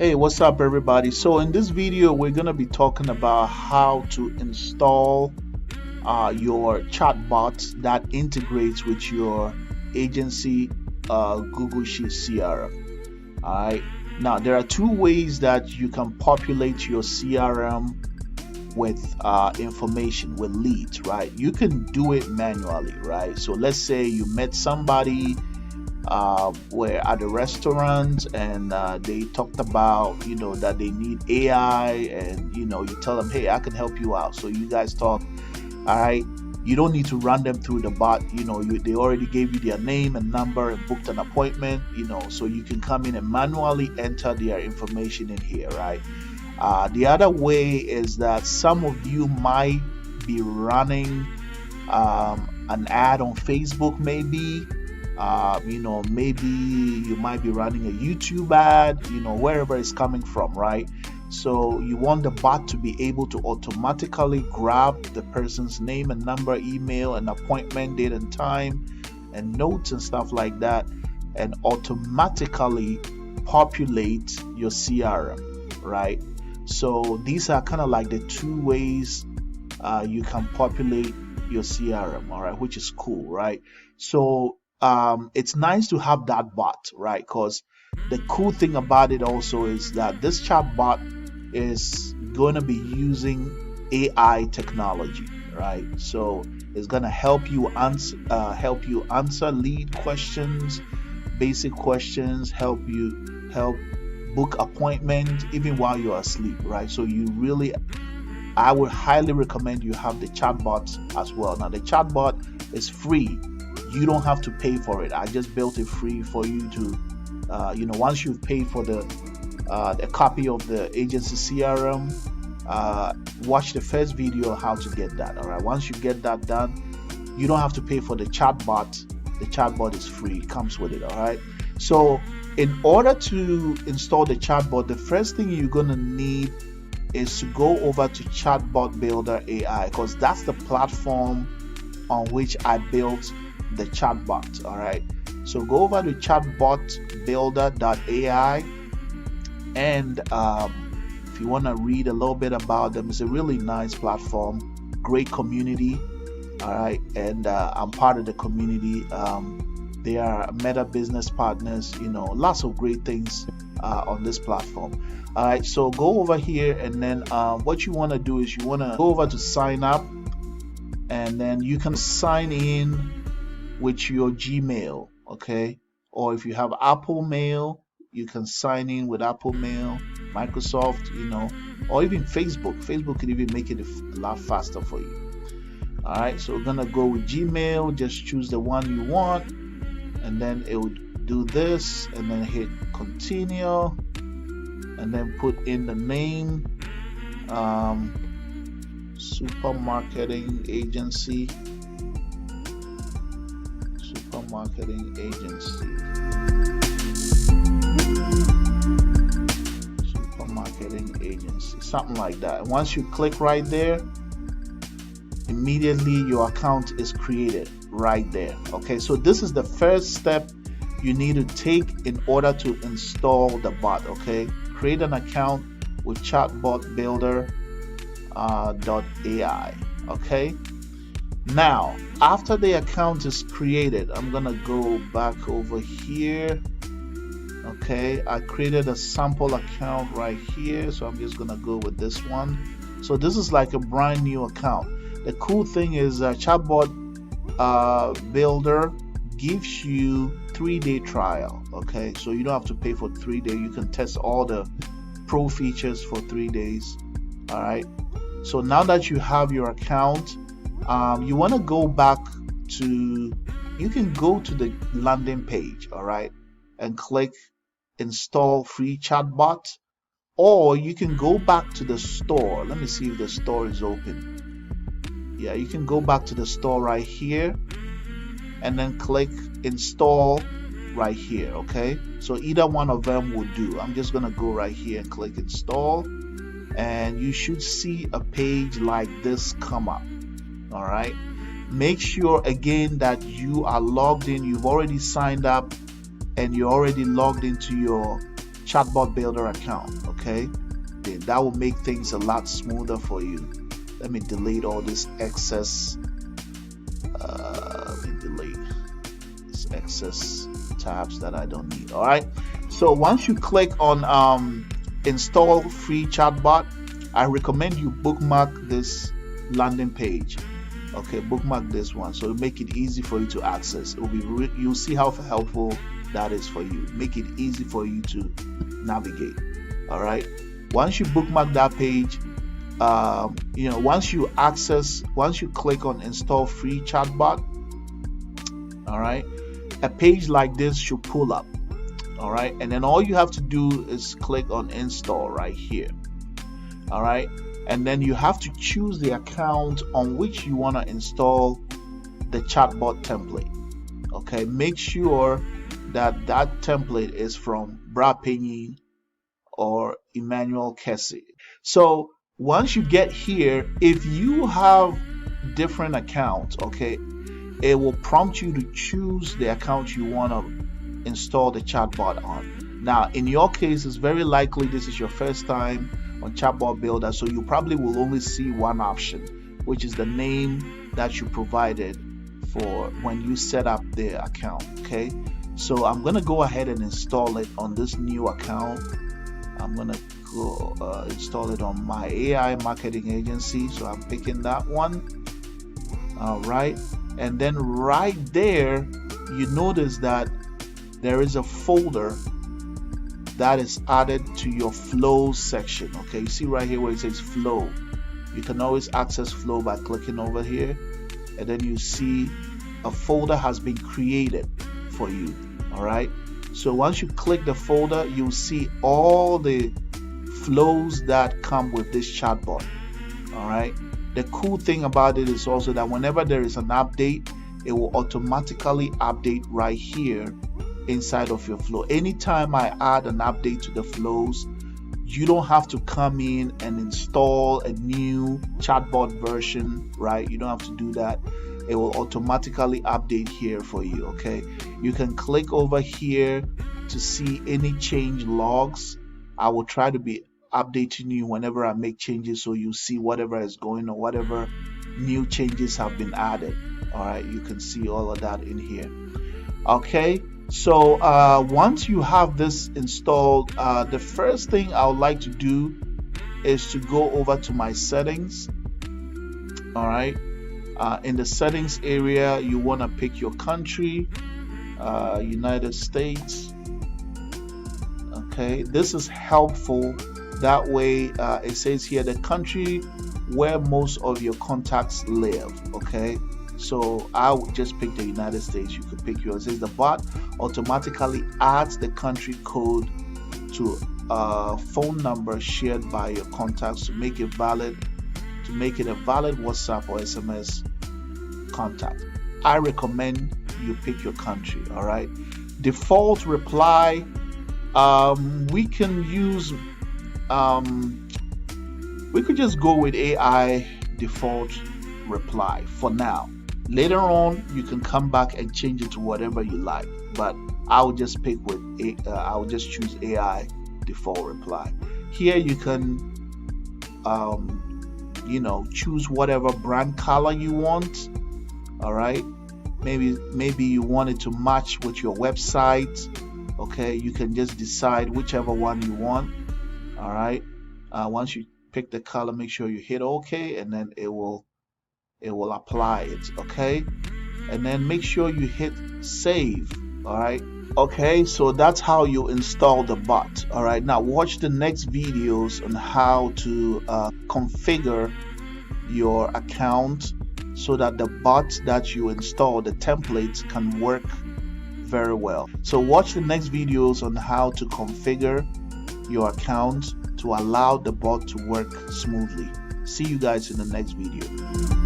Hey, what's up, everybody? So, in this video, we're going to be talking about how to install your chatbot that integrates with your agency Google Sheets CRM. All right. Now, there are two ways that you can populate your CRM with information, with leads, right? You can do it manually, right? So, let's say you met somebody were at a restaurant and they talked about that they need AI, and you tell them, hey, I can help you out. So you guys talk. All right, you don't need to run them through the bot. They already gave you their name and number and booked an appointment, so you can come in and manually enter their information in here, right? The other way is that some of you might be running an ad on Facebook, maybe. Maybe you might be running a YouTube ad, wherever it's coming from, right? So you want the bot to be able to automatically grab the person's name and number, email, and appointment date and time, and notes and stuff like that, and automatically populate your CRM, right? So these are kind of like the two ways you can populate your CRM, all right, which is cool, right? So it's nice to have that bot, right? Because the cool thing about it also is that this chat bot is going to be using AI technology, right? So it's going to help you answer lead questions, basic questions, help book appointment even while you're asleep, right? So I would highly recommend you have the chatbot as well. Now the chatbot is free. You don't have to pay for it. I just built it free for you to, once you've paid for the copy of the agency CRM, watch the first video how to get that. All right. Once you get that done, you don't have to pay for the chatbot. The chatbot is free. It comes with it. All right. So in order to install the chatbot, the first thing you're gonna need is to go over to Chatbot Builder AI, because that's the platform on which I built the chatbot. All right, so go over to chatbotbuilder.ai, and if you want to read a little bit about them, it's a really nice platform, great community. All right, and I'm part of the community. They are Meta business partners, lots of great things on this platform. All right, so go over here, and then what you want to do is you want to go over to sign up, and then you can sign in with your Gmail, okay? Or if you have Apple Mail, you can sign in with Apple Mail, Microsoft, or even Facebook. Facebook can even make it a lot faster for you. All right, so we're gonna go with Gmail. Just choose the one you want, and then it will do this, and then hit continue, and then put in the name, Supermarketing Agency. Supermarketing Agency, something like that. Once you click right there, immediately your account is created right there. Okay, so this is the first step you need to take in order to install the bot. Okay, create an account with chatbotbuilder.ai. Okay, now after the account is created, I'm gonna go back over here. Okay, I created a sample account right here, so I'm just gonna go with this one. So this is like a brand new account. The cool thing is Chatbot Builder gives you 3-day trial. Okay, so you don't have to pay for 3 days. You can test all the pro features for 3 days. All right, so now that you have your account, you want to go back to, you can go to the landing page, all right, and click install free chatbot, or you can go back to the store. Let me see if the store is open. Yeah, you can go back to the store right here and then click install right here. Okay, so either one of them will do. I'm just gonna go right here and click install, and you should see a page like this come up. All right, make sure again that you are logged in. You've already signed up and you're already logged into your Chatbot Builder account. Okay, then that will make things a lot smoother for you. Let me delete all this excess. Let me delete this excess tabs that I don't need. All right. So once you click on install free chatbot, I recommend you bookmark this landing page. Okay, bookmark this one so it'll make it easy for you to access. It will be you'll see how helpful that is for you. Make it easy for you to navigate. All right. Once you bookmark that page, once you click on install free chatbot, all right, a page like this should pull up. All right, and then all you have to do is click on install right here. All right, and then you have to choose the account on which you want to install the chatbot template. Okay, make sure that template is from Brad Penny or Emmanuel Kessie. So once you get here, if you have different accounts, okay, it will prompt you to choose the account you want to install the chatbot on. Now, in your case, it's very likely this is your first time on Chatbot Builder, so you probably will only see one option, which is the name that you provided for when you set up the account. Okay, so I'm gonna go ahead and install it on this new account. I'm gonna go install it on my AI marketing agency, so I'm picking that one. All right, and then right there you notice that there is a folder that is added to your flow section. Okay, you see right here where it says flow. You can always access flow by clicking over here, and then you see a folder has been created for you. All right, so once you click the folder, you'll see all the flows that come with this chatbot. All right, the cool thing about it is also that whenever there is an update, it will automatically update right here inside of your flow. Anytime I add an update to the flows, you don't have to come in and install a new chatbot version, right? You don't have to do that. It will automatically update here for you. Okay, you can click over here to see any change logs. I will try to be updating you whenever I make changes, so you see whatever is going on, whatever new changes have been added. All right, you can see all of that in here. Okay, so once you have this installed, the first thing I would like to do is to go over to my settings. All right, in the settings area, you want to pick your country, United States. Okay, this is helpful. That way, it says here the country where most of your contacts live. Okay, so I would just pick the United States. You could pick yours. It says the bot automatically adds the country code to a phone number shared by your contacts to make it valid, to make it a valid WhatsApp or SMS contact. I recommend you pick your country. All right, default reply. We can use we could just go with AI default reply for now. Later on, you can come back and change it to whatever you like, but I'll just pick with I'll just choose AI default reply. Here you can choose whatever brand color you want. All right, maybe you want it to match with your website. Okay, you can just decide whichever one you want. All right, once you pick the color, make sure you hit OK, and then it will apply it. Okay, and then make sure you hit save. All right, okay, so that's how you install the bot. All right, now watch the next videos on how to configure your account so that the bot that you install, the templates, can work very well. So watch the next videos on how to configure your account to allow the bot to work smoothly. See you guys in the next video.